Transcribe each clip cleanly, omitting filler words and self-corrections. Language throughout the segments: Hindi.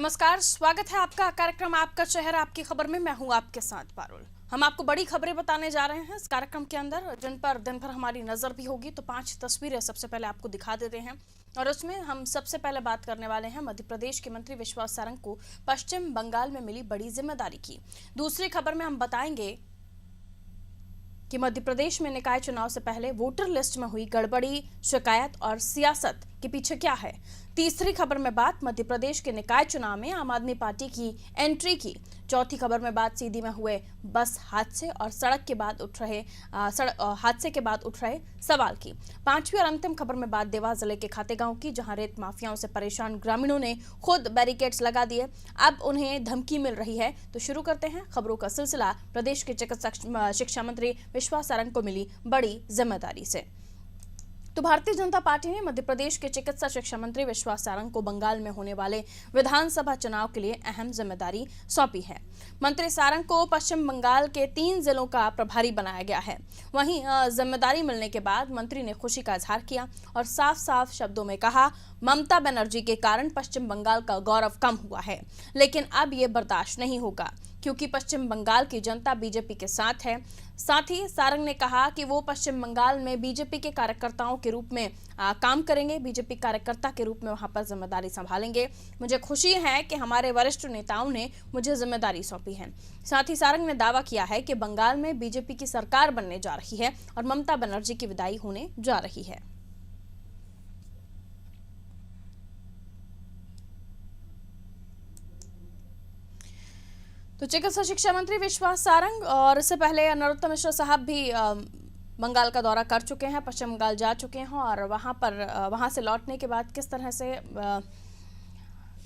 नमस्कार, स्वागत है आपका कार्यक्रम आपका शहर आपकी खबर में। मैं हूं आपके साथ पारुल। हम आपको बड़ी खबरें बताने जा रहे हैं इस कार्यक्रम के अंदर, जिन पर दिन भर हमारी नजर भी होगी। तो 5 तस्वीरें सबसे पहले आपको दिखा देते हैं और उसमें हम सबसे पहले बात करने वाले हैं मध्य प्रदेश के मंत्री विश्वास सारंग को पश्चिम बंगाल में मिली बड़ी जिम्मेदारी की। दूसरी खबर में हम बताएंगे कि मध्य प्रदेश में निकाय चुनाव से पहले वोटर लिस्ट में हुई गड़बड़ी, शिकायत और सियासत के पीछे क्या है। तीसरी खबर में बात मध्य प्रदेश के निकाय चुनाव में आम आदमी पार्टी की एंट्री की। चौथी खबर में बात सीधी में हुए बस हादसे और हादसे के बाद उठ रहे सवाल की। पांचवी और अंतिम खबर में बात देवास जिले के खातेगांव की, जहां रेत माफियाओं से परेशान ग्रामीणों ने खुद बैरिकेड्स लगा दिए। अब उन्हें धमकी मिल रही है। तो शुरू करते हैं खबरों का सिलसिला। प्रदेश के चिकित्सा शिक्षा मंत्री विश्वास सारंग को मिली बड़ी जिम्मेदारी से। तो भारतीय जनता पार्टी ने मध्य प्रदेश के चिकित्सा शिक्षा मंत्री विश्वास सारंग को बंगाल में होने वाले विधानसभा चुनाव के लिए अहम जिम्मेदारी सौंपी है। मंत्री सारंग को पश्चिम बंगाल के 3 जिलों का प्रभारी बनाया गया है। वहीं जिम्मेदारी मिलने के बाद मंत्री ने खुशी का इजहार किया और साफ साफ शब्दों में कहा, ममता बनर्जी के कारण पश्चिम बंगाल का गौरव कम हुआ है, लेकिन अब ये बर्दाश्त नहीं होगा क्योंकि पश्चिम बंगाल की जनता बीजेपी के साथ है। साथ ही सारंग ने कहा कि वो पश्चिम बंगाल में बीजेपी के कार्यकर्ताओं के रूप में काम करेंगे, बीजेपी कार्यकर्ता के रूप में वहां पर जिम्मेदारी संभालेंगे। मुझे खुशी है कि हमारे वरिष्ठ नेताओं ने मुझे जिम्मेदारी सौंपी है। साथ ही सारंग ने दावा किया है कि बंगाल में बीजेपी की सरकार बनने जा रही है और ममता बनर्जी की विदाई होने जा रही है। तो चिकित्सा शिक्षा मंत्री विश्वास सारंग और इससे पहले नरोत्तम मिश्रा साहब भी बंगाल का दौरा कर चुके हैं, पश्चिम बंगाल जा चुके हैं और वहां से लौटने के बाद किस तरह से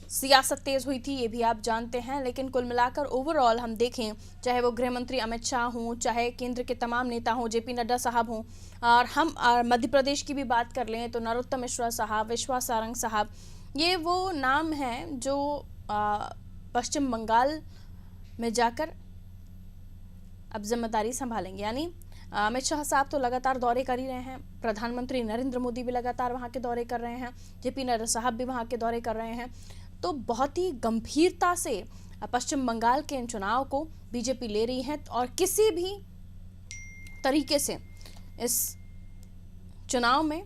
सियासत तेज हुई थी ये भी आप जानते हैं। लेकिन कुल मिलाकर ओवरऑल हम देखें, चाहे वो गृह मंत्री अमित शाह हों, चाहे केंद्र के तमाम नेता हों, जेपी नड्डा साहब हों, और हम मध्य प्रदेश की भी बात कर लें तो नरोत्तम मिश्रा साहब, विश्वास सारंग साहब, ये वो नाम हैं जो पश्चिम बंगाल में जाकर अब जिम्मेदारी संभालेंगे। यानी अमित शाह साहब तो लगातार दौरे कर ही रहे हैं, प्रधानमंत्री नरेंद्र मोदी भी लगातार वहां के दौरे कर रहे हैं, जेपी नड्डा साहब भी वहां के दौरे कर रहे हैं। तो बहुत ही गंभीरता से पश्चिम बंगाल के इन चुनाव को बीजेपी ले रही है और किसी भी तरीके से इस चुनाव में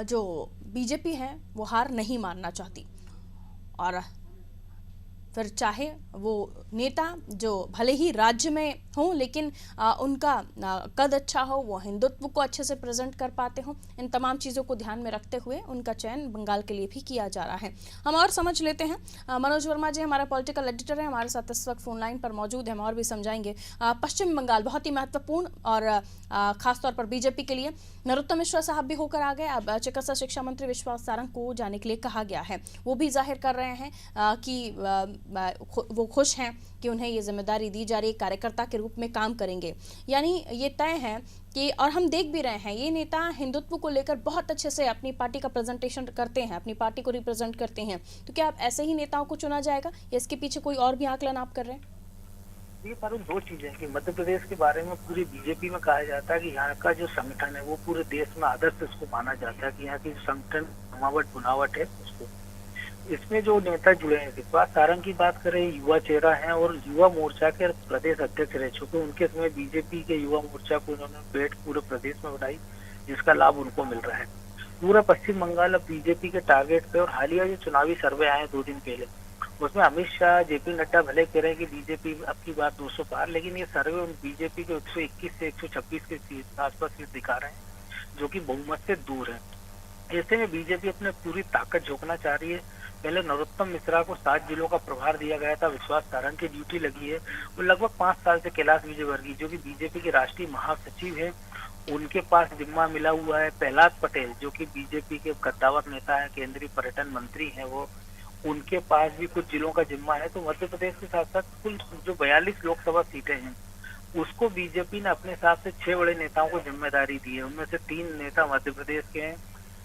जो बीजेपी है वो हार नहीं मानना चाहती। और फिर चाहे वो नेता जो भले ही राज्य में हों लेकिन उनका कद अच्छा हो, वो हिंदुत्व को अच्छे से प्रेजेंट कर पाते हों, इन तमाम चीज़ों को ध्यान में रखते हुए उनका चयन बंगाल के लिए भी किया जा रहा है। हम और समझ लेते हैं। मनोज वर्मा जी हमारा पॉलिटिकल एडिटर है, हमारे साथ इस वक्त फोन लाइन पर मौजूद है, हम और भी समझाएंगे। पश्चिम बंगाल बहुत ही महत्वपूर्ण और खासतौर पर बीजेपी के लिए नरोत्तम मिश्रा साहब भी होकर आ गए। अब चिकित्सा शिक्षा मंत्री विश्वास सारंग को जाने के लिए कहा गया है। वो भी जाहिर कर रहे हैं कि वो खुश हैं कि उन्हें ये जिम्मेदारी दी जा रही, कार्यकर्ता के रूप में काम करेंगे। यानी ये तय है कि, और हम देख भी रहे हैं, ये नेता हिंदुत्व को लेकर बहुत अच्छे से अपनी पार्टी का प्रेजेंटेशन करते हैं, अपनी पार्टी को रिप्रेजेंट करते हैं। तो क्या आप ऐसे ही नेताओं को चुना जाएगा या इसके पीछे कोई और भी आकलन आप कर रहे हैं? ये पर 2 चीजें कि मध्य प्रदेश के बारे में पूरी बीजेपी में कहा जाता है कि यहाँ का जो संगठन है वो पूरे देश में आदर्श इसको माना जाता है कि यहाँ की संगठन बनावट बुनावट है उसको। इसमें जो नेता जुड़े हैं, विश्वास सारंग की बात करें, युवा चेहरा है और युवा मोर्चा के प्रदेश अध्यक्ष रह चुके। उनके समय बीजेपी के युवा मोर्चा को उन्होंने पेट पूरे प्रदेश में बनाई, जिसका लाभ उनको मिल रहा है। पूरा पश्चिम बंगाल अब बीजेपी के टारगेट पे। और हालिया जो चुनावी सर्वे आए 2 दिन पहले, उसमें अमित शाह, जेपी नड्डा भले कह रहे हैं कि बीजेपी अब की बार 200 पार, लेकिन ये सर्वे बीजेपी के 121 से 126 के आसपास सीट दिखा रहे हैं, जो कि बहुमत से दूर है। ऐसे में बीजेपी अपने पूरी ताकत झोंकना चाह रही है। पहले नरोत्तम मिश्रा को 7 जिलों का प्रभार दिया गया था, विश्वास सारंग की ड्यूटी लगी है। वो लगभग 5 साल से कैलाश विजयवर्गीय जो कि बीजेपी के राष्ट्रीय महासचिव है, उनके पास जिम्मा मिला हुआ है। प्रहलाद पटेल जो कि बीजेपी के कद्दावर नेता है, केंद्रीय पर्यटन मंत्री है, वो उनके पास भी कुछ जिलों का जिम्मा है। तो मध्य प्रदेश के साथ साथ कुल जो 42 लोकसभा सीटें हैं उसको बीजेपी ने अपने हिसाब से 6 बड़े नेताओं को जिम्मेदारी दी है। उनमें से 3 नेता मध्य प्रदेश के हैं,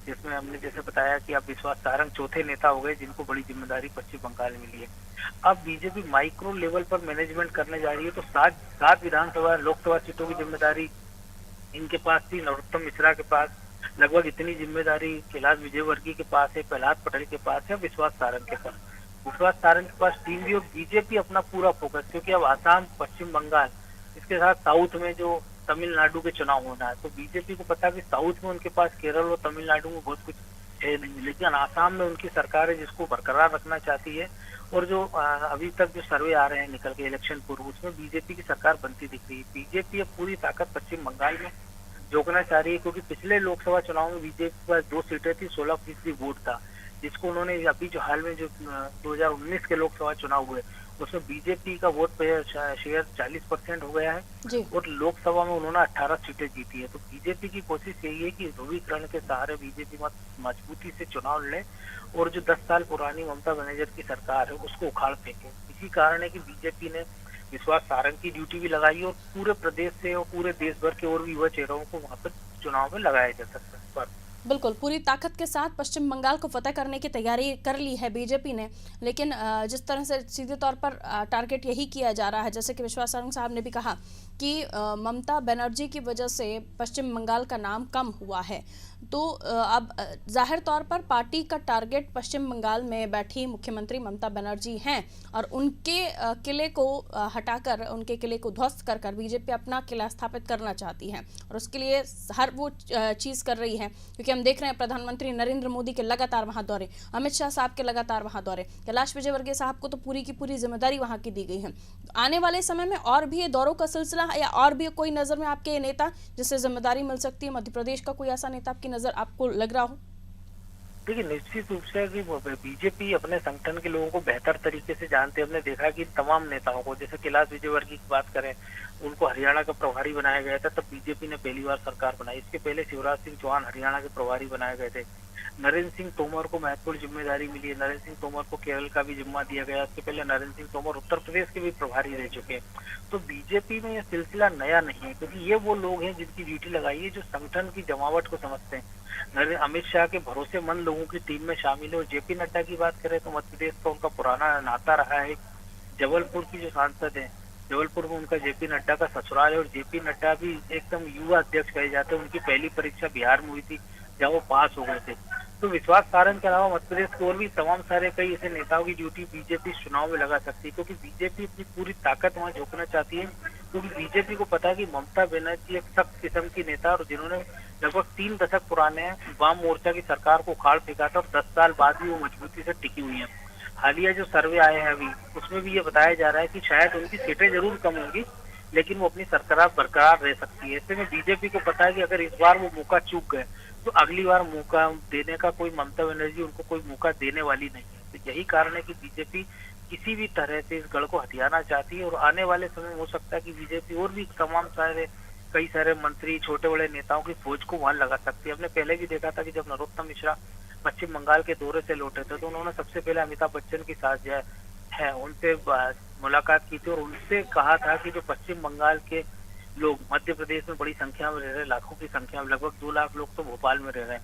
जिसमें हमने जैसे बताया कि अब विश्वास सारंग चौथे नेता हो गए जिनको बड़ी जिम्मेदारी पश्चिम बंगाल में मिली है। अब बीजेपी माइक्रो लेवल पर मैनेजमेंट करने जा रही है। तो 7 विधानसभा लोकसभा सीटों की जिम्मेदारी इनके पास थी, नरोत्तम मिश्रा के पास लगभग इतनी जिम्मेदारी कैलाश विजयवर्गीय के पास है, प्रहलाद पटेल के पास है, विश्वास सारंग के पास। विश्वास सारंग के पास टीम भी और बीजेपी अपना पूरा फोकस, क्योंकि अब आसाम, पश्चिम बंगाल, इसके साथ साउथ में जो तमिलनाडु के चुनाव होना है, तो बीजेपी को पता है कि साउथ में उनके पास केरल और तमिलनाडु में बहुत कुछ है नहीं, लेकिन आसाम में उनकी सरकार है जिसको बरकरार रखना चाहती है। और जो अभी तक जो सर्वे आ रहे हैं निकल के इलेक्शन पूर्व, उसमें बीजेपी की सरकार बनती दिख रही है। बीजेपी अब पूरी ताकत पश्चिम बंगाल में झोंकना चाह रही है, क्योंकि पिछले लोकसभा चुनाव में बीजेपी के पास 2 सीटें थी, 16% वोट था, जिसको उन्होंने अभी जो हाल में जो 2019 के लोकसभा चुनाव हुए उसमें बीजेपी का वोट शेयर 40% हो गया है जी। और लोकसभा में उन्होंने 18 सीटें जीती है। तो बीजेपी की कोशिश यही है कि ध्रुवीकरण के सहारे बीजेपी मजबूती से चुनाव लड़े और जो 10 साल पुरानी ममता बनर्जी की सरकार है उसको उखाड़ फेंके। इसी कारण है कि बीजेपी ने विश्वास सारंग की ड्यूटी भी लगाई और पूरे प्रदेश से और पूरे देश भर के और भी युवा चेहरों को वहां पर चुनाव में लगाया जा सकता है। पर बिल्कुल पूरी ताकत के साथ पश्चिम बंगाल को फतह करने की तैयारी कर ली है बीजेपी ने, लेकिन जिस तरह से सीधे तौर पर टारगेट यही किया जा रहा है, जैसे कि विश्वास सारंग साहब ने भी कहा कि ममता बनर्जी की वजह से पश्चिम बंगाल का नाम कम हुआ है, तो अब जाहिर तौर पर पार्टी का टारगेट पश्चिम बंगाल में बैठी मुख्यमंत्री ममता बनर्जी हैं और उनके किले को हटाकर, उनके किले को ध्वस्त कर कर बीजेपी अपना किला स्थापित करना चाहती है और उसके लिए हर वो चीज़ कर रही है। क्योंकि हम देख रहे हैं प्रधानमंत्री नरेंद्र मोदी के लगातार वहां दौरे, अमित शाह साहब के लगातार वहां दौरे, कैलाश विजयवर्गीय साहब को तो पूरी की पूरी जिम्मेदारी वहां की दी गई है। आने वाले समय में और भी ये दौरों का सिलसिला है या और भी कोई नजर में आपके नेता जिससे जिम्मेदारी मिल सकती है, मध्य प्रदेश का कोई ऐसा नेता आपकी नजर आपको लग रहा हो? देखिए, निश्चित रूप से कि बीजेपी अपने संगठन के लोगों को बेहतर तरीके से जानते हैं। हमने देखा कि तमाम नेताओं को, जैसे कैलाश विजयवर्गीय की बात करें, उनको हरियाणा का प्रभारी बनाया गया था, तब बीजेपी ने पहली बार सरकार बनाई। इसके पहले शिवराज सिंह चौहान हरियाणा के प्रभारी बनाए गए थे। नरेंद्र सिंह तोमर को महत्वपूर्ण जिम्मेदारी मिली है, नरेंद्र सिंह तोमर को केरल का भी जिम्मा दिया गया। इसके पहले नरेंद्र सिंह तोमर उत्तर प्रदेश के भी प्रभारी रह चुके हैं। तो बीजेपी में यह सिलसिला नया नहीं है, क्योंकि ये वो लोग हैं जिनकी ड्यूटी लगाई है, जो संगठन की जमावट को समझते हैं। अमित शाह के भरोसेमंद लोगों की टीम में शामिल है। और जेपी नड्डा की बात करें तो मध्य प्रदेश का उनका पुराना नाता रहा है। जबलपुर की जो सांसद है, जबलपुर में उनका जेपी नड्डा का ससुराल है और जेपी नड्डा भी एकदम युवा अध्यक्ष कहे जाते हैं। उनकी पहली परीक्षा बिहार में हुई थी जहाँ वो पास हो गए थे। तो विश्वास सारंग के अलावा मध्य प्रदेश के और भी तमाम सारे कई ऐसे नेताओं की ड्यूटी बीजेपी चुनाव में लगा सकती है, क्योंकि बीजेपी अपनी पूरी ताकत वहां झोंकना चाहती है। क्योंकि बीजेपी को पता है कि ममता बनर्जी एक सख्त किस्म की नेता और जिन्होंने लगभग 3 दशक पुराने वाम मोर्चा की सरकार को उखाड़ फेंका था और 10 साल बाद भी वो मजबूती से टिकी हुई है। हालिया जो सर्वे आए हैं अभी, उसमें भी ये बताया जा रहा है कि शायद उनकी सीटें जरूर कम होंगी, लेकिन वो अपनी सरकार बरकरार रह सकती है। ऐसे में बीजेपी को पता है कि अगर इस बार वो मौका चूक गए तो अगली बार मौका देने का कोई ममता बनर्जी उनको कोई मौका देने वाली नहीं है। तो यही कारण है कि बीजेपी किसी भी तरह से इस गढ़ को हथियाना चाहती है और आने वाले समय में हो सकता है कि बीजेपी और भी तमाम कई सारे मंत्री, छोटे बड़े नेताओं की फौज को वहां लगा सकती है। हमने पहले भी देखा था कि जब नरोत्तम मिश्रा पश्चिम बंगाल के दौरे से लौटे थे तो उन्होंने सबसे पहले अमिताभ बच्चन की साथ है उनसे मुलाकात की थी और उनसे कहा था कि जो पश्चिम बंगाल के लोग मध्य प्रदेश में बड़ी संख्या में रह रहे हैं, लाखों की संख्या में, लगभग 2 लाख लोग तो भोपाल में रह रहे हैं,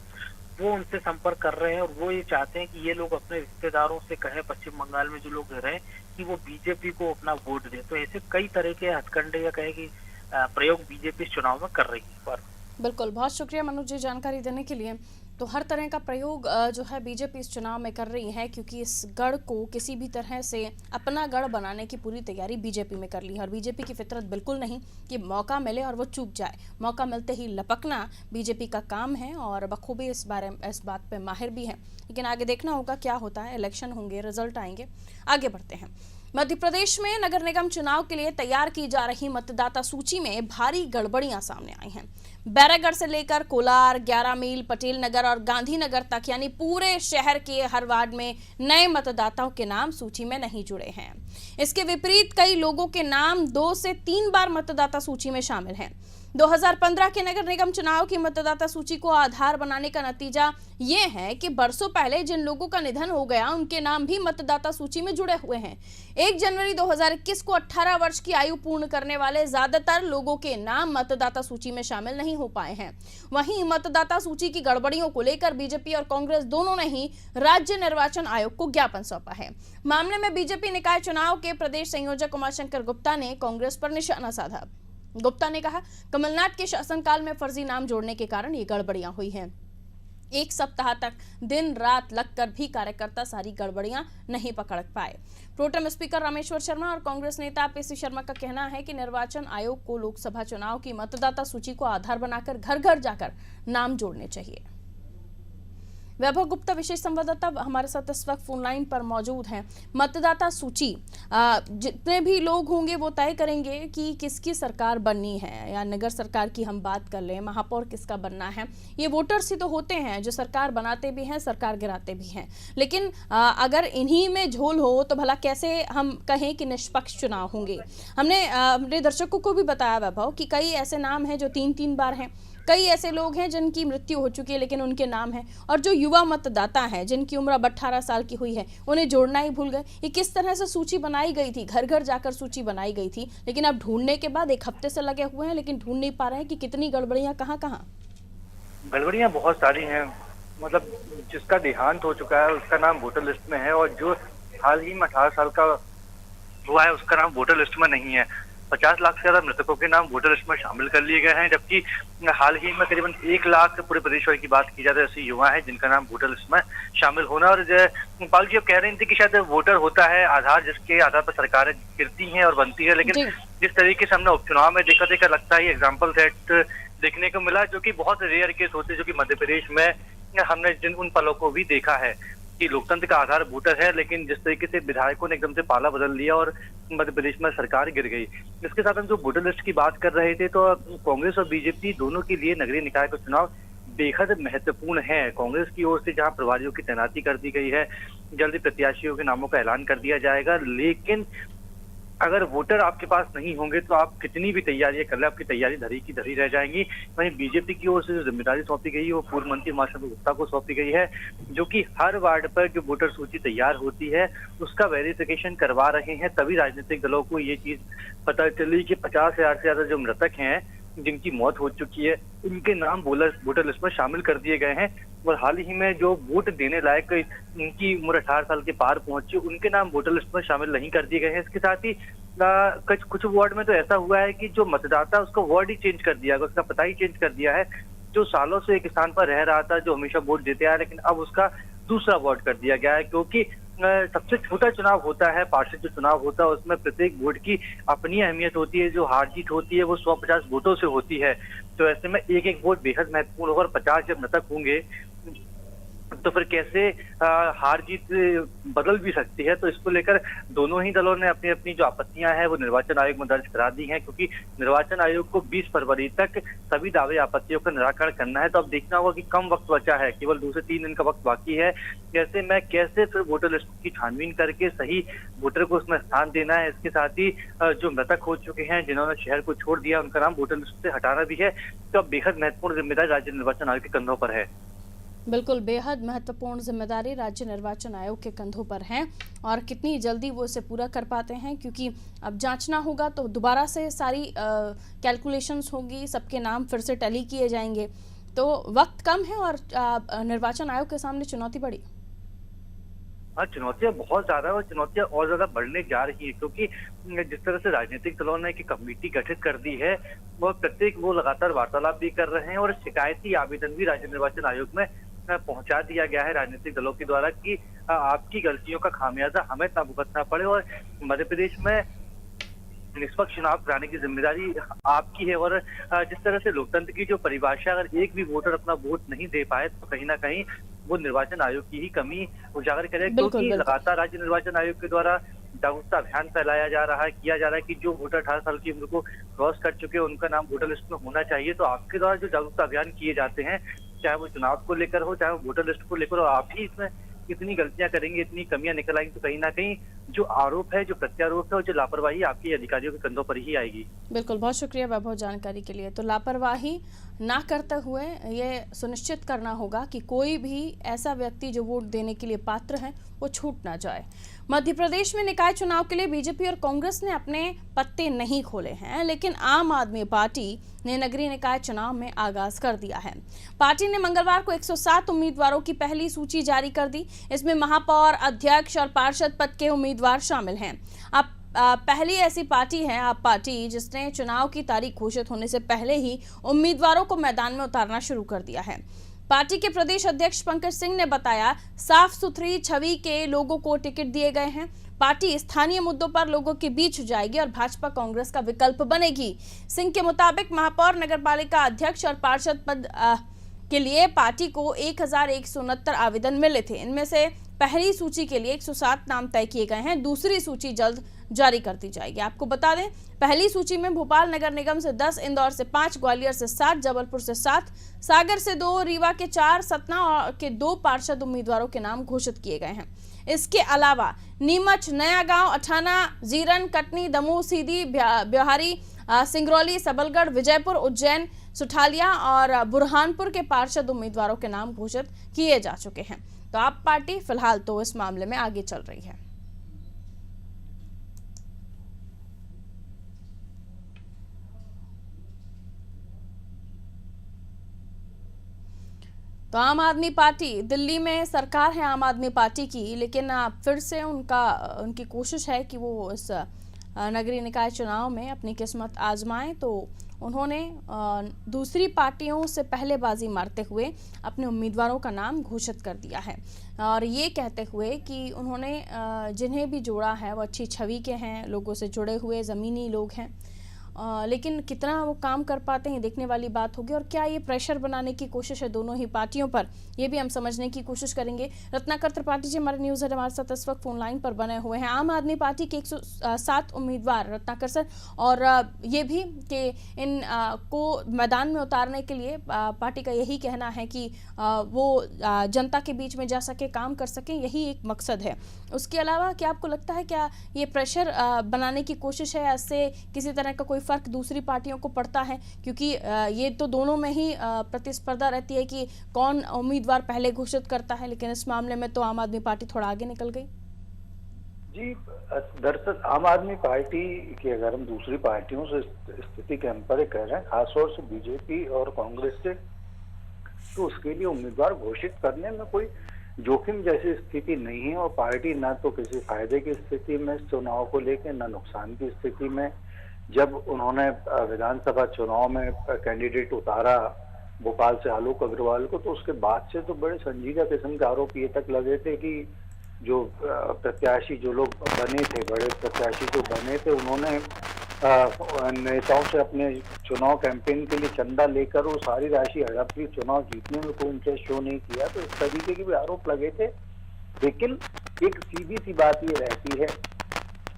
वो उनसे संपर्क कर रहे हैं और वो ये चाहते हैं कि ये लोग अपने रिश्तेदारों से कहें, पश्चिम बंगाल में जो लोग रह रहे हैं, कि वो बीजेपी को अपना वोट दे। तो ऐसे कई तरह के हथकंडे या कहे कि प्रयोग बीजेपी चुनाव में कर रही है। बिल्कुल, बहुत शुक्रिया मनोज जी जानकारी देने के लिए। तो हर तरह का प्रयोग जो है बीजेपी इस चुनाव में कर रही है, क्योंकि इस गढ़ को किसी भी तरह से अपना गढ़ बनाने की पूरी तैयारी बीजेपी में कर ली है और बीजेपी की फितरत बिल्कुल नहीं कि मौका मिले और वो चूक जाए। मौका मिलते ही लपकना बीजेपी का काम है और बखूबी इस बात पे माहिर भी है। लेकिन आगे देखना होगा क्या होता है, इलेक्शन होंगे, रिजल्ट आएंगे। आगे बढ़ते हैं। मध्य प्रदेश में नगर निगम चुनाव के लिए तैयार की जा रही मतदाता सूची में भारी गड़बड़ियां सामने आई हैं। बैरागढ़ से लेकर कोलार, 11 मील, पटेल नगर और गांधीनगर तक यानी पूरे शहर के हर वार्ड में नए मतदाताओं के नाम सूची में नहीं जुड़े हैं। इसके विपरीत कई लोगों के नाम 2 से 3 बार मतदाता सूची में शामिल हैं। 2015 के नगर निगम चुनाव की मतदाता सूची को आधार बनाने का नतीजा ये है कि बरसों पहले जिन लोगों का निधन हो गया उनके नाम भी मतदाता सूची में जुड़े हुए हैं। 1 जनवरी 2021 को 18 वर्ष की आयु पूर्ण करने वाले ज्यादातर लोगों के नाम मतदाता सूची में शामिल नहीं हो पाए हैं। वहीं मतदाता सूची की गड़बड़ियों को लेकर बीजेपी और कांग्रेस दोनों ने ही राज्य निर्वाचन आयोग को ज्ञापन सौंपा है। मामले में बीजेपी निकाय चुनाव के प्रदेश संयोजक उमाशंकर गुप्ता ने कांग्रेस पर निशाना साधा। गुप्ता ने कहा, कमलनाथ के शासनकाल में फर्जी नाम जोड़ने के कारण ये गड़बड़ियां हुई हैं। एक सप्ताह तक दिन रात लगकर भी कार्यकर्ता सारी गड़बड़ियां नहीं पकड़ पाए। प्रोटेम स्पीकर रामेश्वर शर्मा और कांग्रेस नेता पीसी शर्मा का कहना है कि निर्वाचन आयोग को लोकसभा चुनाव की मतदाता सूची को आधार बनाकर घर घर जाकर नाम जोड़ने चाहिए। वैभव गुप्ता विशेष संवाददाता हमारे साथ इस वक्त फोन लाइन पर मौजूद हैं। मतदाता सूची जितने भी लोग होंगे वो तय करेंगे कि किसकी सरकार बननी है, या नगर सरकार की हम बात कर लें, महापौर किसका बनना है। ये वोटर्स ही तो होते हैं जो सरकार बनाते भी हैं, सरकार गिराते भी हैं। लेकिन अगर इन्हीं में झोल हो तो भला कैसे हम कहें कि निष्पक्ष चुनाव होंगे। हमने अपने दर्शकों को भी बताया वैभव कि कई ऐसे नाम हैं जो 3-3 बार हैं, कई ऐसे लोग हैं जिनकी मृत्यु हो चुकी है लेकिन उनके नाम हैं, और जो युवा मतदाता हैं जिनकी उम्र अब 18 साल की हुई है उन्हें जोड़ना ही भूल गए। ये किस तरह से सूची बनाई गई थी, घर घर जाकर सूची बनाई गई थी, लेकिन अब ढूंढने के बाद 1 हफ्ते से लगे हुए हैं लेकिन ढूंढ नहीं पा रहे हैं कि कितनी गड़बड़ियां कहाँ कहाँ। गड़बड़ियां बहुत सारी हैं। मतलब जिसका देहांत हो चुका है उसका नाम वोटर लिस्ट में है, और जो हाल ही में 18 साल का हुआ है उसका नाम वोटर लिस्ट में नहीं है। 50 लाख से ज्यादा मृतकों के नाम वोटर लिस्ट में शामिल कर लिए गए हैं, जबकि हाल ही में करीबन 1 लाख पूरे प्रदेश भर की बात की जाए तो ऐसे युवा हैं जिनका नाम वोटर लिस्ट में शामिल होना। और पाल जी अब कह रहे थे कि शायद वोटर होता है आधार जिसके आधार पर सरकारें गिरती हैं और बनती है, लेकिन जिस तरीके से हमने उपचुनाव में देखा लगता है एग्जाम्पल सेट देखने को मिला, जो कि बहुत रेयर केस होते हैं, जो कि मध्य प्रदेश में हमने जिन उन पलों को भी देखा है कि लोकतंत्र का आधार वोटर है, लेकिन जिस तरीके से विधायकों ने एकदम से पाला बदल लिया और मध्य प्रदेश में सरकार गिर गई। इसके साथ हम जो वोटर लिस्ट की बात कर रहे थे तो कांग्रेस और बीजेपी दोनों के लिए नगरीय निकाय का चुनाव बेहद महत्वपूर्ण है। कांग्रेस की ओर से जहां प्रभारियों की तैनाती कर दी गई है, जल्दी प्रत्याशियों के नामों का ऐलान कर दिया जाएगा, लेकिन अगर वोटर आपके पास नहीं होंगे तो आप कितनी भी तैयारियां कर ले आपकी तैयारी धरी की धरी रह जाएंगी। वहीं बीजेपी की ओर से जो जिम्मेदारी सौंपी गई है वो पूर्व मंत्री हिमाचल गुप्ता को सौंपी गई है, जो कि हर वार्ड पर जो वोटर सूची तैयार होती है उसका वेरिफिकेशन करवा रहे हैं। तभी राजनीतिक दलों को ये चीज पता चली कि 50,000 से ज्यादा जो मृतक हैं जिनकी मौत हो चुकी है उनके नाम वोटर लिस्ट में शामिल कर दिए गए हैं। और हाल ही में जो वोट देने लायक उनकी उम्र 18 साल के पार पहुंची उनके नाम वोटर लिस्ट में शामिल नहीं कर दिए गए हैं। इसके साथ ही कुछ वार्ड में तो ऐसा हुआ है कि जो मतदाता उसका वार्ड ही चेंज कर दिया, उसका पता ही चेंज कर दिया है। जो सालों से एक स्थान पर रह रहा था, जो हमेशा वोट देते आया, लेकिन अब उसका दूसरा वार्ड कर दिया गया है, क्योंकि सबसे छोटा चुनाव होता है, पार्षद जो चुनाव होता है उसमें प्रत्येक वोट की अपनी अहमियत होती है। जो हार जीत होती है वो 150 वोटों से होती है, तो ऐसे में एक एक वोट बेहद महत्वपूर्ण होगा। और 50 जब मृतक होंगे तो फिर कैसे हार जीत बदल भी सकती है। तो इसको लेकर दोनों ही दलों ने अपनी अपनी जो आपत्तियां हैं वो निर्वाचन आयोग में दर्ज करा दी हैं, क्योंकि निर्वाचन आयोग को 20 फरवरी तक सभी दावे आपत्तियों का निराकरण करना है। तो अब देखना होगा कि कम वक्त बचा है, केवल 2 से 3 दिन का वक्त बाकी है। कैसे में कैसे फिर वोटर लिस्ट की छानबीन करके सही वोटर को उसमें स्थान देना है। इसके साथ ही जो मृतक हो चुके हैं जिन्होंने शहर को छोड़ दिया उनका नाम वोटर लिस्ट से हटाना भी है। तो अब बेहद महत्वपूर्ण जिम्मेदारी राज्य निर्वाचन आयोग के कंधों पर है। बिल्कुल, बेहद महत्वपूर्ण जिम्मेदारी राज्य निर्वाचन आयोग के कंधों पर है, और कितनी जल्दी वो इसे पूरा कर पाते हैं, क्योंकि अब जांचना होगा तो दोबारा से सारी कैलकुलेशंस होगी, सबके नाम फिर से टैली किए जाएंगे, तो वक्त कम है और निर्वाचन आयोग के सामने चुनौती बड़ी। हाँ, चुनौतियां बहुत ज्यादा है और चुनौतियां और ज्यादा बढ़ने जा रही है, क्योंकि जिस तरह से राजनीतिक दलों ने एक कमेटी गठित कर दी है वो लगातार वार्तालाप भी कर रहे हैं और शिकायती आवेदन भी राज्य निर्वाचन आयोग में पहुंचा दिया गया है राजनीतिक दलों के द्वारा कि आपकी गलतियों का खामियाजा हमें ना भुगतना पड़े और मध्य प्रदेश में निष्पक्ष चुनाव कराने की जिम्मेदारी आपकी है। और जिस तरह से लोकतंत्र की जो परिभाषा, अगर एक भी वोटर अपना वोट नहीं दे पाए तो कहीं ना कहीं वो निर्वाचन आयोग की ही कमी उजागर करे, क्योंकि लगातार राज्य निर्वाचन आयोग के द्वारा जागरूकता अभियान फैलाया जा रहा है, किया जा रहा है कि जो वोटर 18 साल की उम्र को क्रॉस कर चुके हैं उनका नाम वोटर लिस्ट में होना चाहिए। तो आपके द्वारा जो जागरूकता अभियान किए जाते हैं, चाहे वो चुनाव को लेकर हो, चाहे वो वोटर लिस्ट को लेकर हो, आप ही इसमें इतनी गलतियां करेंगे, इतनी कमियां निकल आएंगी, तो कहीं ना कहीं जो आरोप है, जो प्रत्यारोप है और जो लापरवाही आपके अधिकारियों के कंधों पर ही आएगी। बिल्कुल, बहुत शुक्रिया वैभव जानकारी के लिए। तो लापरवाही ना करते हुए ये सुनिश्चित करना होगा कि कोई भी ऐसा व्यक्ति जो वोट देने के लिए पात्र है वो छूट ना जाए। मध्य प्रदेश में निकाय चुनाव के लिए बीजेपी और कांग्रेस ने अपने पत्ते नहीं खोले हैं, लेकिन आम आदमी पार्टी ने नगरीय निकाय चुनाव में आगाज कर दिया है। पार्टी ने मंगलवार को 107 उम्मीदवारों की पहली सूची जारी कर दी। इसमें महापौर, अध्यक्ष और पार्षद पद के उम्मीदवार शामिल हैं। अब पहली ऐसी पार्टी है आप पार्टी जिसने चुनाव की तारीख घोषित होने से पहले ही उम्मीदवारों को मैदान में उतारना शुरू कर दिया है। पार्टी के प्रदेश अध्यक्ष पंकज सिंह ने बताया, साफ सुथरी छवि के लोगों को टिकट दिए गए हैं। पार्टी स्थानीय मुद्दों पर लोगों के बीच जाएगी और भाजपा कांग्रेस का विकल्प बनेगी। सिंह के मुताबिक महापौर, नगरपालिका अध्यक्ष और पार्षद पद के लिए पार्टी को 1169 आवेदन मिले थे। इनमें से पहली सूची के लिए 107 नाम तय किए गए हैं। दूसरी सूची जल्द जारी कर दी जाएगी। आपको बता दें, पहली सूची में भोपाल नगर निगम से 10, इंदौर से 5, ग्वालियर से 7, जबलपुर से 7, सागर से 2, रीवा के 4, सतना के 2 पार्षद उम्मीदवारों के नाम घोषित किए गए हैं। इसके अलावा नीमच, नया गांव, अठाना, जीरन, कटनी, दमोह, सीधी, ब्योहारी, सिंगरौली, सबलगढ़, विजयपुर, उज्जैन, सुठालिया और बुरहानपुर के पार्षद उम्मीदवारों के नाम घोषित किए जा चुके हैं। तो आप पार्टी फिलहाल तो इस मामले में आगे चल रही है। तो आम आदमी पार्टी, दिल्ली में सरकार है आम आदमी पार्टी की, लेकिन फिर से उनकी कोशिश है कि वो इस नगरीय निकाय चुनाव में अपनी किस्मत आजमाएं। तो उन्होंने दूसरी पार्टियों से पहले बाजी मारते हुए अपने उम्मीदवारों का नाम घोषित कर दिया है और ये कहते हुए कि उन्होंने जिन्हें भी जोड़ा है वो अच्छी छवि के हैं, लोगों से जुड़े हुए ज़मीनी लोग हैं। लेकिन कितना वो काम कर पाते हैं देखने वाली बात होगी और क्या ये प्रेशर बनाने की कोशिश है दोनों ही पार्टियों पर, ये भी हम समझने की कोशिश करेंगे। रत्नाकर त्रिपाठी जी हमारे न्यूज़ हेड हमारे साथ इस वक्त फोन लाइन पर बने हुए हैं। आम आदमी पार्टी के 107 उम्मीदवार रत्नाकर सर, और ये भी कि इन को मैदान में उतारने के लिए पार्टी का यही कहना है कि वो जनता के बीच में जा सके, काम कर सकें, यही एक मकसद है। उसके अलावा क्या आपको लगता है क्या ये प्रेशर बनाने की कोशिश है, इससे किसी तरह का कोई फर्क दूसरी पार्टियों को पड़ता है? क्योंकि ये तो दोनों में ही प्रतिस्पर्धा रहती है कि कौन उम्मीदवार पहले घोषित करता है, लेकिन इस मामले में तो आम आदमी पार्टी थोड़ा आगे निकल गई। जी, दरअसल आम आदमी पार्टी की अगर हम दूसरी पार्टियों से स्थिति कंपेयर कर रहे हैं, खासतौर से बीजेपी और कांग्रेस से, तो उसके लिए उम्मीदवार घोषित करने में कोई जोखिम जैसी स्थिति नहीं है और पार्टी न तो किसी फायदे की स्थिति में इस चुनाव को लेकर न नुकसान की स्थिति में। जब उन्होंने विधानसभा चुनाव में कैंडिडेट उतारा भोपाल से आलोक अग्रवाल को, तो उसके बाद से तो बड़े संजीदा किस्म के आरोप ये तक लगे थे कि जो प्रत्याशी जो लोग बने थे, बड़े प्रत्याशी जो बने थे, उन्होंने नेताओं से अपने चुनाव कैंपेन के लिए चंदा लेकर वो सारी राशि हड़प ली, चुनाव जीतने में कोई इंटरेस्ट शो नहीं किया। तो इस तरीके के भी आरोप लगे थे। लेकिन एक सीधी सी बात ये रहती है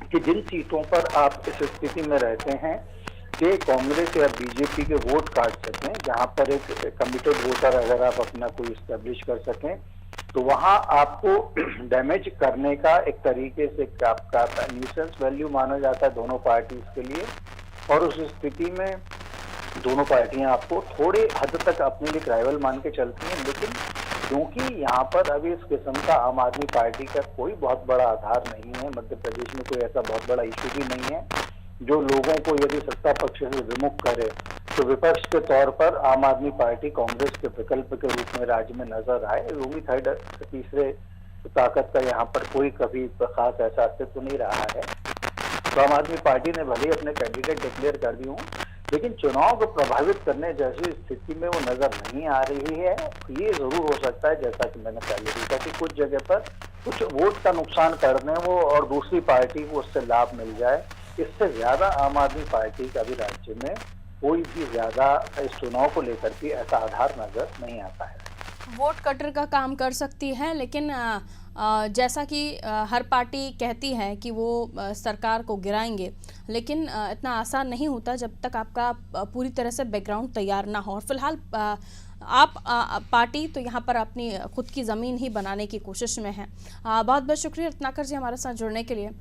कि जिन सीटों पर आप इस स्थिति में रहते हैं कि कांग्रेस या बीजेपी के वोट काट सकें, जहां पर एक कमिटेड वोटर अगर आप अपना कोई इस्टेब्लिश कर सकें, तो वहां आपको डैमेज करने का एक तरीके से आपका न्यूसेंस वैल्यू माना जाता है दोनों पार्टीज के लिए। और उस स्थिति में दोनों पार्टियां आपको थोड़े हद तक अपने लिए राइवल मान के चलती हैं। लेकिन क्योंकि यहाँ पर अभी इस किस्म का आम आदमी पार्टी का कोई बहुत बड़ा आधार नहीं है, मध्य प्रदेश में कोई ऐसा बहुत बड़ा इशू भी नहीं है जो लोगों को यदि सत्ता पक्ष से विमुख करे, तो विपक्ष के तौर पर आम आदमी पार्टी कांग्रेस के विकल्प के रूप में राज्य में नजर आए। रूमी थर्ड तीसरे ताकत का यहाँ पर कोई कभी खास ऐसा अस्तित्व नहीं रहा है। तो आम आदमी पार्टी ने भले ही अपने कैंडिडेट डिक्लेयर कर दी हूँ, लेकिन चुनाव को प्रभावित करने जैसी स्थिति में वो नजर नहीं आ रही है। ये जरूर हो सकता है, जैसा कि मैंने पहले भी कहा, कि कुछ जगह पर कुछ वोट का नुकसान करने वो और दूसरी पार्टी को उससे लाभ मिल जाए। इससे ज्यादा आम आदमी पार्टी का भी राज्य में कोई भी ज्यादा इस चुनाव को लेकर के ऐसा आधार नजर नहीं आता है। वोट कटर का काम कर सकती है, लेकिन जैसा कि हर पार्टी कहती है कि वो सरकार को गिराएंगे, लेकिन इतना आसान नहीं होता जब तक आपका पूरी तरह से बैकग्राउंड तैयार ना हो। और फिलहाल आप पार्टी तो यहाँ पर अपनी खुद की ज़मीन ही बनाने की कोशिश में है। बहुत बहुत शुक्रिया रत्नाकर जी हमारे साथ जुड़ने के लिए।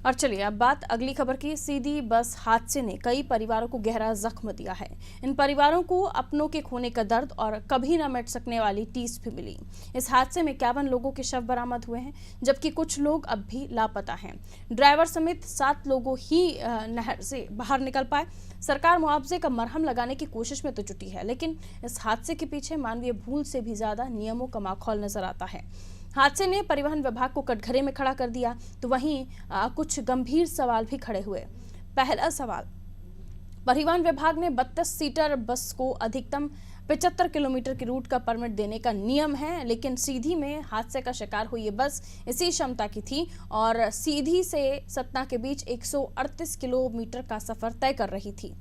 और चलिए अब बात अगली खबर की। सीधी बस हादसे ने कई परिवारों को गहरा जख्म दिया है। इन परिवारों को अपनों के खोने का दर्द और कभी न मिट सकने वाली टीस भी मिली। इस हादसे में 51 लोगों के शव बरामद हुए हैं, जबकि कुछ लोग अब भी लापता हैं। ड्राइवर समेत 7 लोगों ही नहर से बाहर निकल पाए। सरकार मुआवजे का मरहम लगाने की कोशिश में तो जुटी है, लेकिन इस हादसे के पीछे मानवीय भूल से भी ज्यादा नियमों का माखौल नजर आता है। हादसे ने परिवहन विभाग को कटघरे में खड़ा कर दिया, तो वहीं कुछ गंभीर सवाल भी खड़े हुए। पहला सवाल, परिवहन विभाग ने 32 सीटर बस को अधिकतम 75 किलोमीटर की रूट का परमिट देने का नियम है, लेकिन सीधी में हादसे का शिकार हुई ये बस इसी क्षमता की थी और सीधी से सतना के बीच 138 किलोमीटर का सफर तय कर रही थी।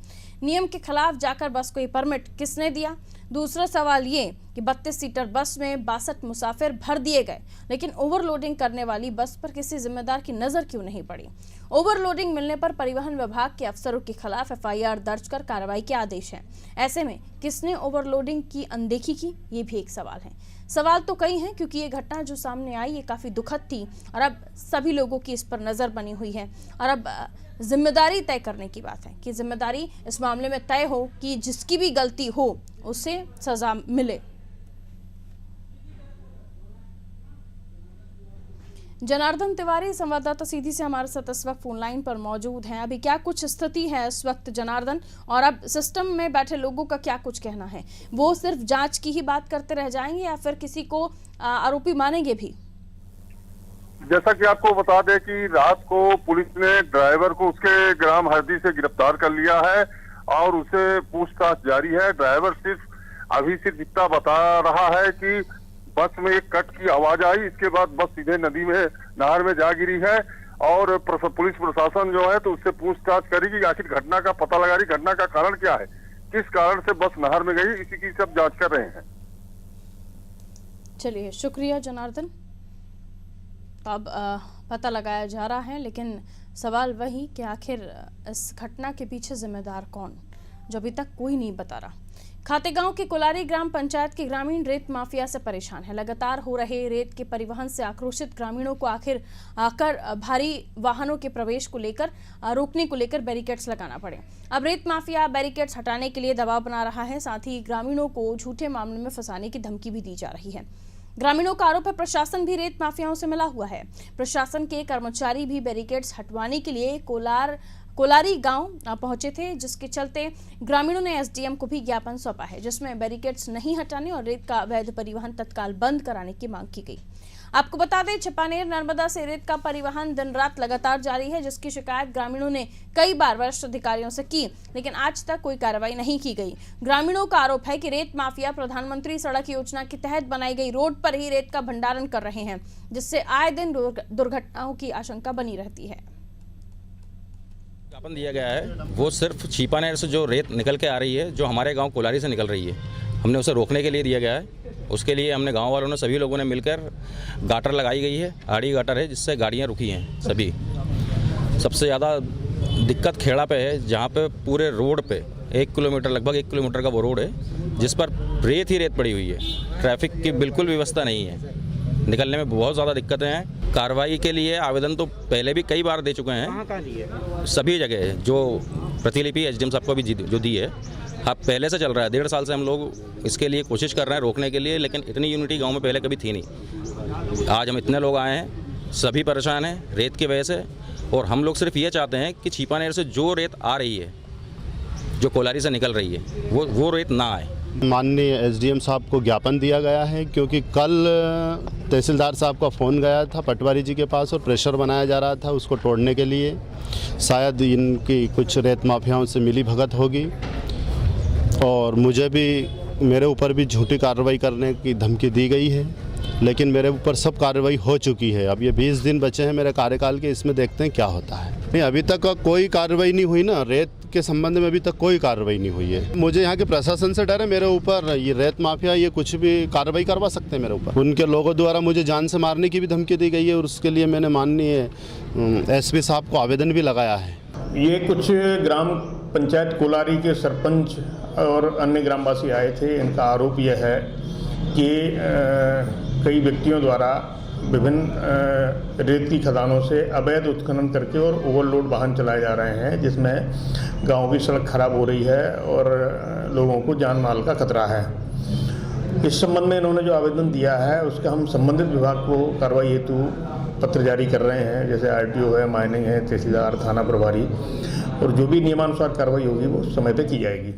नियम के खिलाफ जाकर बस को ये परमिट किसने दिया? दूसरा सवाल ये कि 32 सीटर बस में 62 मुसाफिर भर दिए गए, लेकिन ओवरलोडिंग करने वाली बस पर किसी जिम्मेदार की नजर क्यों नहीं पड़ी? ओवरलोडिंग मिलने पर परिवहन विभाग के अफसरों के खिलाफ FIR दर्ज कर कार्रवाई के आदेश हैं। ऐसे में किसने ओवरलोडिंग की अनदेखी की, ये भी एक सवाल है। सवाल तो कई हैं, क्योंकि ये घटना जो सामने आई ये काफी दुखद थी और अब सभी लोगों की इस पर नजर बनी हुई है और अब जिम्मेदारी तय करने की बात है कि जिम्मेदारी इस मामले में तय हो कि जिसकी भी गलती हो उसे सजा मिले। जनार्दन तिवारी संवाददाता सीधी से हमारे साथ इस वक्त फोन लाइन पर मौजूद हैं। अभी क्या कुछ स्थिति है इस वक्त जनार्दन, और अब सिस्टम में बैठे लोगों का क्या कुछ कहना है? वो सिर्फ जांच की ही बात करते रह जाएंगे या फिर किसी को आरोपी मानेंगे भी? जैसा कि आपको बता दें कि रात को पुलिस ने ड्राइवर को उसके ग्राम हरदी से गिरफ्तार कर लिया है और उसे पूछताछ जारी है। ड्राइवर सिर्फ इतना बता रहा है कि बस में एक कट की आवाज आई, इसके बाद बस सीधे नदी में नहर में जा गिरी है और पुलिस प्रशासन जो है तो उससे पूछताछ करेगी, आखिर घटना का पता लगा रही, घटना का कारण क्या है, किस कारण से बस नहर में गई, इसी की सब जांच कर रहे हैं। चलिए, शुक्रिया जनार्दन। तो अब पता लगाया जा रहा है, लेकिन सवाल वही कि आखिर इस घटना के पीछे जिम्मेदार कौन, जो अभी तक कोई नहीं बता रहा। खातेगांव के कोलारी ग्राम पंचायत के ग्रामीण रेत माफिया से परेशान है। लगातार हो रहे रेत के परिवहन से आक्रोशित ग्रामीणों को आखिर आकर भारी वाहनों के प्रवेश को लेकर रोकने को लेकर बैरिकेड्स लगाना पड़े। अब रेत माफिया बैरिकेड्स हटाने के लिए दबाव बना रहा है, साथ ही ग्रामीणों को झूठे मामले में फंसाने की धमकी भी दी जा रही है। ग्रामीणों का आरोप है प्रशासन भी रेत माफियाओं से मिला हुआ है। प्रशासन के कर्मचारी भी बैरिकेड्स हटवाने के लिए कोलारी गांव पहुंचे थे, जिसके चलते ग्रामीणों ने SDM को भी ज्ञापन सौंपा है, जिसमें बैरिकेड्स नहीं हटाने और रेत का अवैध परिवहन तत्काल बंद कराने की मांग की गई। आपको बता दें, छिपानेर नर्मदा से रेत का परिवहन दिन रात लगातार जारी है, जिसकी शिकायत ग्रामीणों ने कई बार वरिष्ठ अधिकारियों से की, लेकिन आज तक कोई कार्रवाई नहीं की गई। ग्रामीणों का आरोप है कि रेत माफिया प्रधानमंत्री सड़क योजना के तहत बनाई गई रोड पर ही रेत का भंडारण कर रहे हैं, जिससे आए दिन दुर्घटनाओं की आशंका बनी रहती है। ज्ञापन दिया गया है, वो सिर्फ छिपानेर से जो रेत निकल के आ रही है, जो हमारे गांव कोलारी से निकल रही है, हमने उसे रोकने के लिए दिया गया है। उसके लिए हमने गांव वालों ने, सभी लोगों ने मिलकर गाटर लगाई गई है, आड़ी गाटर है, जिससे गाड़ियां रुकी हैं सभी। सबसे ज़्यादा दिक्कत खेड़ा पे है, जहां पे पूरे रोड पे 1 किलोमीटर, लगभग 1 किलोमीटर का वो रोड है, जिस पर रेत ही रेत पड़ी हुई है। ट्रैफिक की बिल्कुल व्यवस्था नहीं है, निकलने में बहुत ज़्यादा दिक्कतें हैं। कार्रवाई के लिए आवेदन तो पहले भी कई बार दे चुके हैं, सभी जगह जो प्रतिलिपि SDM साहब को भी जो दी है। अब पहले से चल रहा है, 1.5 साल से हम लोग इसके लिए कोशिश कर रहे हैं रोकने के लिए, लेकिन इतनी यूनिटी गांव में पहले कभी थी नहीं। आज हम इतने लोग आए हैं, सभी परेशान हैं रेत की वजह से, और हम लोग सिर्फ ये चाहते हैं कि छिपानेर से जो रेत आ रही है, जो कोलारी से निकल रही है, वो रेत ना आए। माननीय SDM साहब को ज्ञापन दिया गया है, क्योंकि कल तहसीलदार साहब का फ़ोन गया था पटवारी जी के पास और प्रेशर बनाया जा रहा था उसको तोड़ने के लिए। शायद इनकी कुछ रेत माफियाओं से मिली भगत होगी और मुझे भी, मेरे ऊपर भी झूठी कार्रवाई करने की धमकी दी गई है, लेकिन मेरे ऊपर सब कार्रवाई हो चुकी है। अब ये 20 दिन बचे हैं मेरे कार्यकाल के, इसमें देखते हैं क्या होता है। नहीं, अभी तक कोई कार्रवाई नहीं हुई ना, रेत के संबंध में अभी तक कोई कार्रवाई नहीं हुई है। मुझे यहाँ के प्रशासन से डर है, मेरे ऊपर ये रेत माफिया ये कुछ भी कार्रवाई करवा सकते हैं मेरे ऊपर। उनके लोगों द्वारा मुझे जान से मारने की भी धमकी दी गई है और उसके लिए मैंने माननीय SP साहब को आवेदन भी लगाया है। ये कुछ ग्राम पंचायत कोलारी के सरपंच और अन्य ग्रामवासी आए थे। इनका आरोप यह है कि कई व्यक्तियों द्वारा विभिन्न रेत की खदानों से अवैध उत्खनन करके और ओवरलोड वाहन चलाए जा रहे हैं, जिसमें गांव की सड़क खराब हो रही है और लोगों को जान माल का खतरा है। इस संबंध में इन्होंने जो आवेदन दिया है उसका हम संबंधित विभाग को कार्रवाई हेतु पत्र जारी कर रहे हैं, जैसे RTO है, माइनिंग है, तहसीलदार, थाना प्रभारी, और जो भी नियमानुसार कार्रवाई होगी वो समय पर की जाएगी।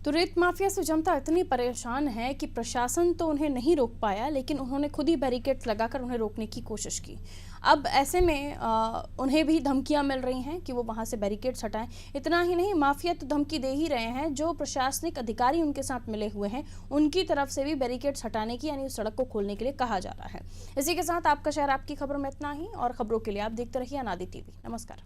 तो रेत माफिया से जनता इतनी परेशान है कि प्रशासन तो उन्हें नहीं रोक पाया, लेकिन उन्होंने खुद ही बैरिकेड्स लगाकर उन्हें रोकने की कोशिश की। अब ऐसे में उन्हें भी धमकियां मिल रही हैं कि वो वहां से बैरिकेड्स हटाएं। इतना ही नहीं, माफिया तो धमकी दे ही रहे हैं, जो प्रशासनिक अधिकारी उनके साथ मिले हुए हैं उनकी तरफ से भी बैरिकेड्स हटाने की, यानी उस सड़क को खोलने के लिए कहा जा रहा है। इसी के साथ आपका शहर आपकी खबरों में इतना ही, और खबरों के लिए आप देखते रहिए अनादि टीवी। नमस्कार।